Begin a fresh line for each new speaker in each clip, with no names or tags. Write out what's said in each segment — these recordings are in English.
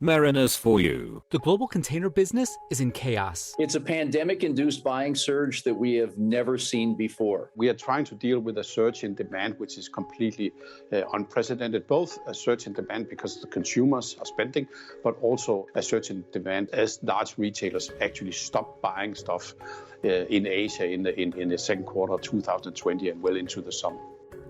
Mariners for you.
The global container business is in chaos.
It's a pandemic-induced buying surge that we have never seen before.
We are trying to deal with a surge in demand, which is completely unprecedented. Both a surge in demand because the consumers are spending, but also a surge in demand as large retailers actually stop buying stuff in Asia in the second quarter of 2020 and well into the summer.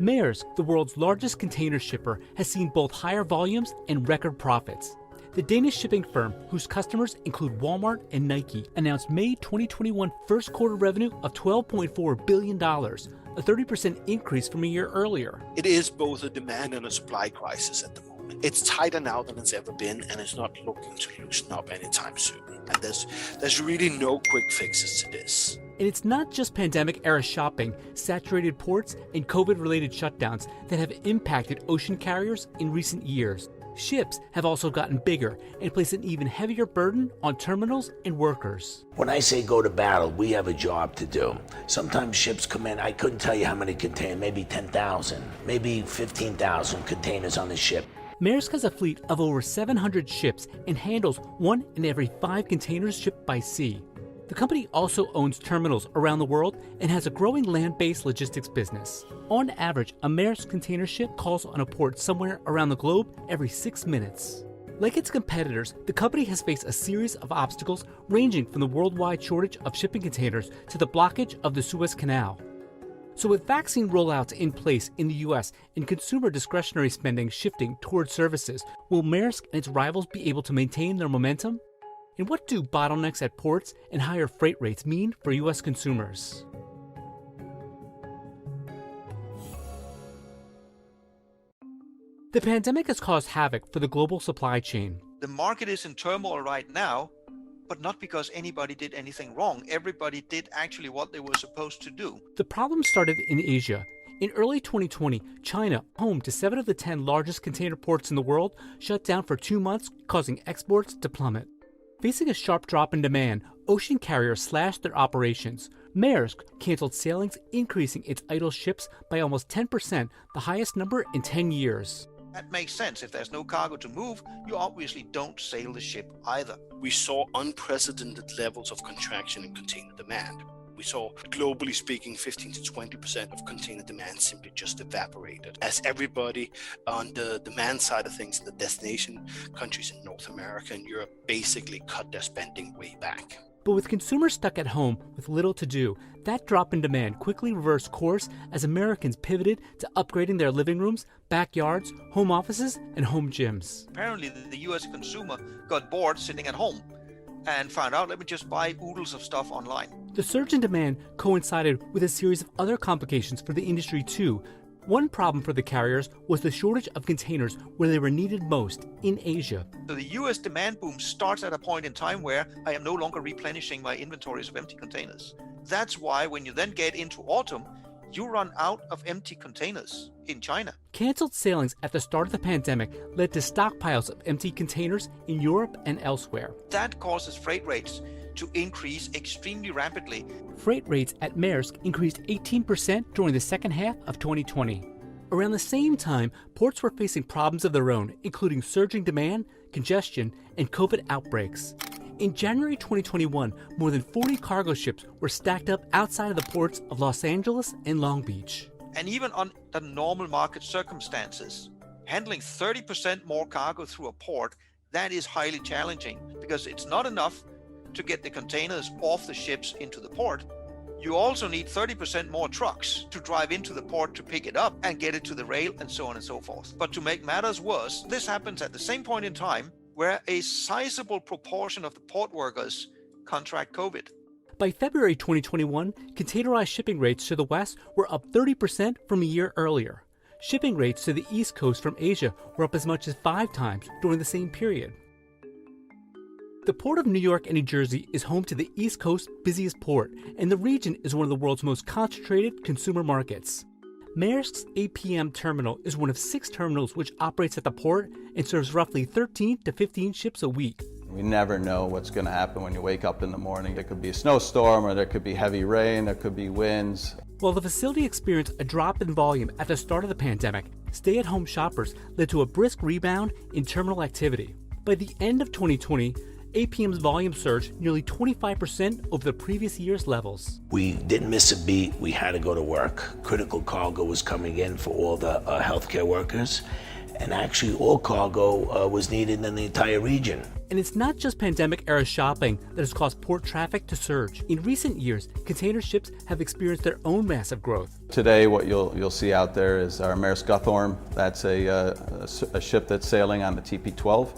Maersk, the world's largest container shipper, has seen both higher volumes and record profits. The Danish shipping firm, whose customers include Walmart and Nike, announced May 2021 first quarter revenue of $12.4 billion, a 30% increase from a year earlier.
It is both a demand and a supply crisis at the moment. It's tighter now than it's ever been, and it's not looking to loosen up anytime soon. And there's really no quick fixes to this.
And it's not just pandemic-era shopping, saturated ports, and COVID-related shutdowns that have impacted ocean carriers in recent years. Ships have also gotten bigger and place an even heavier burden on terminals and workers.
When I say go to battle, we have a job to do. Sometimes ships come in, I couldn't tell you how many containers, maybe 10,000, maybe 15,000 containers on the ship.
Maersk has a fleet of over 700 ships and handles 1 in every 5 containers shipped by sea. The company also owns terminals around the world and has a growing land-based logistics business. On average, a Maersk container ship calls on a port somewhere around the globe every 6 minutes. Like its competitors, the company has faced a series of obstacles ranging from the worldwide shortage of shipping containers to the blockage of the Suez Canal. So with vaccine rollouts in place in the US and consumer discretionary spending shifting towards services, will Maersk and its rivals be able to maintain their momentum? And what do bottlenecks at ports and higher freight rates mean for US consumers? The pandemic has caused havoc for the global supply chain.
The market is in turmoil right now, but not because anybody did anything wrong. Everybody did actually what they were supposed to do.
The problem started in Asia. In early 2020, China, home to 7 of the 10 largest container ports in the world, shut down for 2 months, causing exports to plummet. Facing a sharp drop in demand, ocean carriers slashed their operations. Maersk canceled sailings, increasing its idle ships by almost 10%, the highest number in 10 years.
That makes sense. If there's no cargo to move, you obviously don't sail the ship either.
We saw unprecedented levels of contraction in container demand. We saw, globally speaking, 15 to 20% of container demand simply just evaporated as everybody on the demand side of things, the destination countries in North America and Europe basically cut their spending way back.
But with consumers stuck at home with little to do, that drop in demand quickly reversed course as Americans pivoted to upgrading their living rooms, backyards, home offices, and home gyms.
Apparently, the US consumer got bored sitting at home and found out, let me just buy oodles of stuff online.
The surge in demand coincided with a series of other complications for the industry too. One problem for the carriers was the shortage of containers where they were needed most, in Asia.
So the US demand boom starts at a point in time where I am no longer replenishing my inventories of empty containers. That's why when you then get into autumn, you run out of empty containers in China.
Canceled sailings at the start of the pandemic led to stockpiles of empty containers in Europe and elsewhere.
That causes freight rates to increase extremely rapidly.
Freight rates at Maersk increased 18% during the second half of 2020. Around the same time, ports were facing problems of their own, including surging demand, congestion, and COVID outbreaks. In January 2021, more than 40 cargo ships were stacked up outside of the ports of Los Angeles and Long Beach.
And even under normal market circumstances, handling 30% more cargo through a port, that is highly challenging because it's not enough to get the containers off the ships into the port. You also need 30% more trucks to drive into the port to pick it up and get it to the rail and so on and so forth. But to make matters worse, this happens at the same point in time where a sizable proportion of the port workers contract COVID.
By February 2021, containerized shipping rates to the West were up 30% from a year earlier. Shipping rates to the East Coast from Asia were up as much as 5 times during the same period. The Port of New York and New Jersey is home to the East Coast's busiest port, and the region is one of the world's most concentrated consumer markets. Maersk's APM terminal is one of 6 terminals which operates at the port and serves roughly 13 to 15 ships a week.
We never know what's going to happen when you wake up in the morning. There could be a snowstorm, or there could be heavy rain, there could be winds.
While the facility experienced a drop in volume at the start of the pandemic, stay-at-home shoppers led to a brisk rebound in terminal activity. By the end of 2020, APM's volume surged nearly 25% over the previous year's levels.
We didn't miss a beat. We had to go to work. Critical cargo was coming in for all the healthcare workers, and actually all cargo was needed in the entire region.
And it's not just pandemic-era shopping that has caused port traffic to surge. In recent years, container ships have experienced their own massive growth.
Today, what you'll see out there is our Maersk Guthorm. That's a ship that's sailing on the TP12.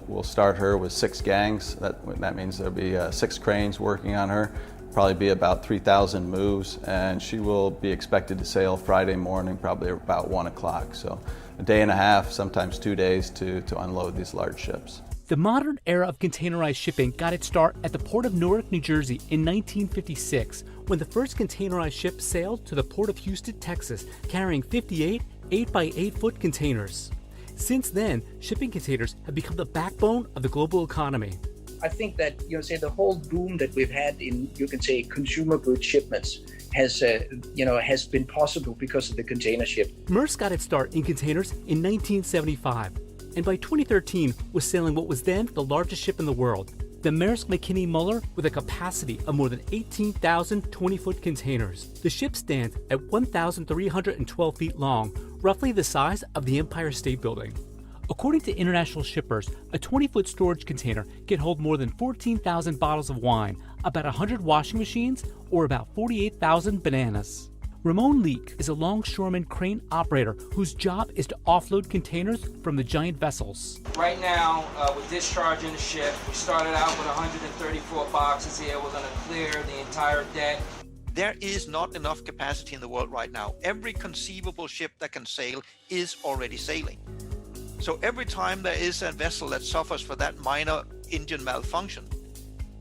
We'll start her with 6 gangs. That means there'll be 6 cranes working on her. Probably be about 3,000 moves, and she will be expected to sail Friday morning, probably about 1 o'clock. So a day and a half, sometimes 2 days to unload these large ships.
The modern era of containerized shipping got its start at the port of Newark, New Jersey in 1956, when the first containerized ship sailed to the port of Houston, Texas, carrying 58 8x8-foot containers. Since then, shipping containers have become the backbone of the global economy.
I think that, say the whole boom that we've had in, you can say, consumer goods shipments has been possible because of the container ship.
Maersk got its start in containers in 1975, and by 2013 was sailing what was then the largest ship in the world, the Maersk McKinney Muller, with a capacity of more than 18,000 20-foot containers. The ship stands at 1,312 feet long, roughly the size of the Empire State Building. According to international shippers, a 20-foot storage container can hold more than 14,000 bottles of wine, about 100 washing machines, or about 48,000 bananas. Ramon Leake is a longshoreman crane operator whose job is to offload containers from the giant vessels.
Right now, we're discharging the ship. We started out with 134 boxes here. We're going to clear the entire deck.
There is not enough capacity in the world right now. Every conceivable ship that can sail is already sailing. So every time there is a vessel that suffers for that minor engine malfunction,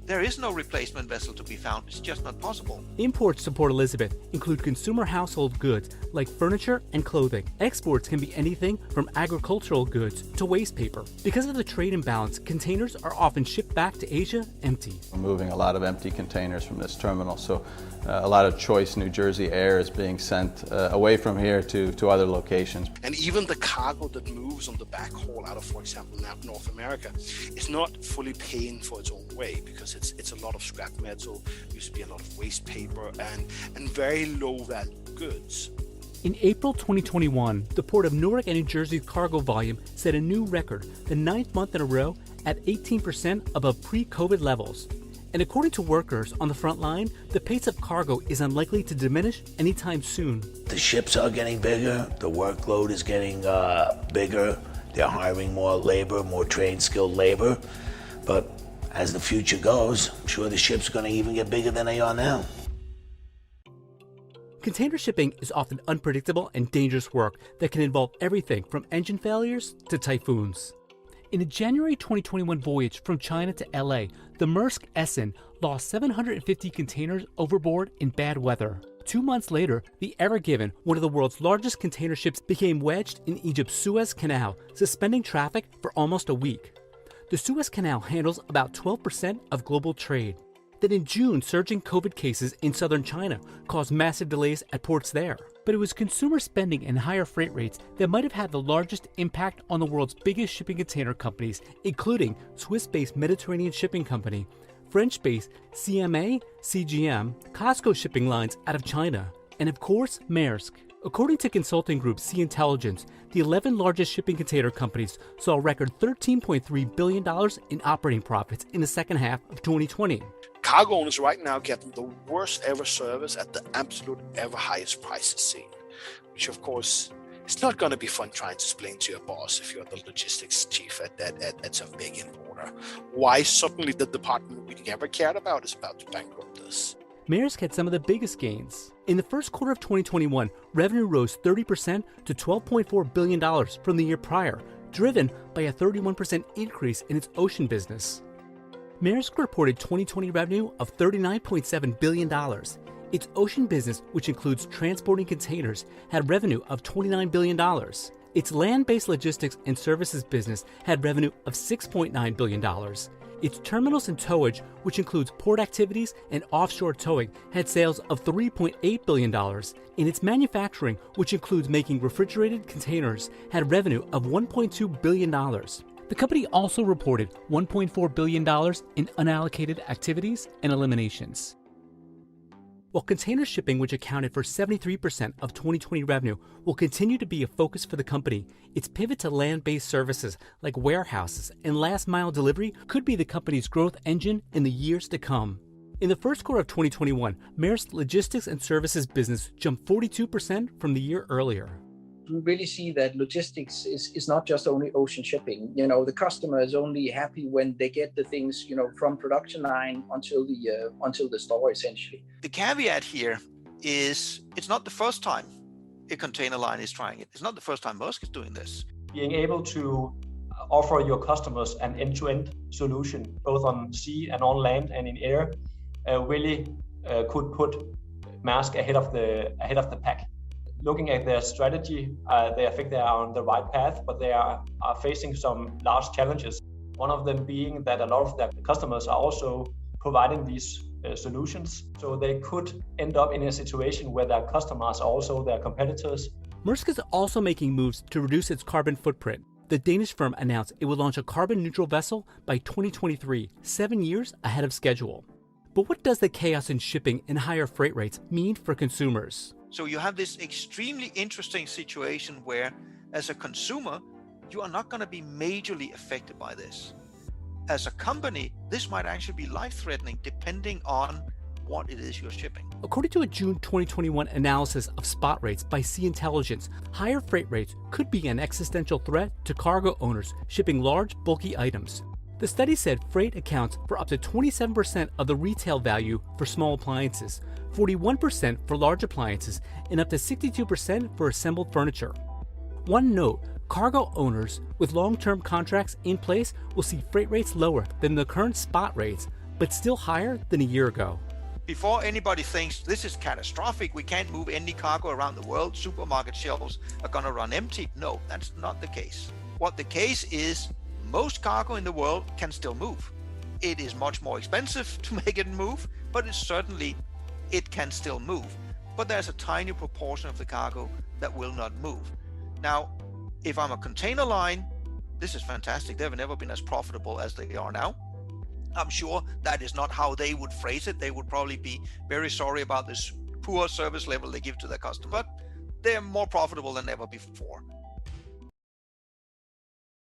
there is no replacement vessel to be found. It's just not possible.
Imports to Port Elizabeth include consumer household goods like furniture and clothing. Exports can be anything from agricultural goods to waste paper. Because of the trade imbalance, containers are often shipped back to Asia empty.
We're moving a lot of empty containers from this terminal, so a lot of choice New Jersey air is being sent away from here to other locations.
And even the cargo that moves on the backhaul out of, for example, North America is not fully paying for its own way, because it's a lot of scrap metal, used to be a lot of waste paper, and very low value goods.
In April 2021, the port of Newark and New Jersey's cargo volume set a new record, the 9th month in a row at 18% above pre-COVID levels. And according to workers on the front line, the pace of cargo is unlikely to diminish anytime soon.
The ships are getting bigger, the workload is getting bigger, they're hiring more labor, more trained, skilled labor, but as the future goes, I'm sure the ships are going to even get bigger than they are now.
Container shipping is often unpredictable and dangerous work that can involve everything from engine failures to typhoons. In a January 2021 voyage from China to LA, the Maersk Essen lost 750 containers overboard in bad weather. 2 months later, the Ever Given, one of the world's largest container ships, became wedged in Egypt's Suez Canal, suspending traffic for almost a week. The Suez Canal handles about 12% of global trade. Then in June, surging COVID cases in southern China caused massive delays at ports there. But it was consumer spending and higher freight rates that might have had the largest impact on the world's biggest shipping container companies, including Swiss-based Mediterranean Shipping Company, French-based CGM, Costco Shipping Lines out of China, and of course, Maersk. According to consulting group Sea Intelligence, the 11 largest shipping container companies saw a record $13.3 billion in operating profits in the second half of 2020.
Cargo owners right now getting the worst ever service at the absolute ever highest prices seen, which of course is not going to be fun trying to explain to your boss if you're the logistics chief at some big importer why suddenly the department we never cared about is about to bankrupt us.
Maersk had some of the biggest gains. In the first quarter of 2021, revenue rose 30% to $12.4 billion from the year prior, driven by a 31% increase in its ocean business. Maersk reported 2020 revenue of $39.7 billion. Its ocean business, which includes transporting containers, had revenue of $29 billion. Its land-based logistics and services business had revenue of $6.9 billion. Its terminals and towage, which includes port activities and offshore towing, had sales of $3.8 billion. And its manufacturing, which includes making refrigerated containers, had revenue of $1.2 billion. The company also reported $1.4 billion in unallocated activities and eliminations. While container shipping, which accounted for 73% of 2020 revenue, will continue to be a focus for the company, its pivot to land-based services like warehouses and last-mile delivery could be the company's growth engine in the years to come. In the first quarter of 2021, Maersk's logistics and services business jumped 42% from the year earlier.
We really see that logistics is not just only ocean shipping. You know, the customer is only happy when they get the things, you know, from production line until the store, essentially.
The caveat here is it's not the first time a container line is trying it. It's not the first time Maersk is doing this.
Being able to offer your customers an end-to-end solution, both on sea and on land and in air, really could put Maersk ahead of the pack. Looking at their strategy, they think they are on the right path, but they are facing some large challenges. One of them being that a lot of their customers are also providing these solutions. So they could end up in a situation where their customers are also their competitors.
Maersk is also making moves to reduce its carbon footprint. The Danish firm announced it will launch a carbon-neutral vessel by 2023, 7 years ahead of schedule. But what does the chaos in shipping and higher freight rates mean for consumers?
So you have this extremely interesting situation where, as a consumer, you are not going to be majorly affected by this. As a company, this might actually be life-threatening depending on what it is you're shipping.
According to a June 2021 analysis of spot rates by Sea Intelligence, higher freight rates could be an existential threat to cargo owners shipping large, bulky items. The study said freight accounts for up to 27% of the retail value for small appliances, 41% for large appliances, and up to 62% for assembled furniture. One note, cargo owners with long-term contracts in place will see freight rates lower than the current spot rates, but still higher than a year ago.
Before anybody thinks this is catastrophic, we can't move any cargo around the world, supermarket shelves are going to run empty. No, that's not the case. What the case is, most cargo in the world can still move. It is much more expensive to make it move, but it can still move. But there's a tiny proportion of the cargo that will not move. Now, if I'm a container line, this is fantastic. They've never been as profitable as they are now. I'm sure that is not how they would phrase it. They would probably be very sorry about this poor service level they give to their customer, but they're more profitable than ever before.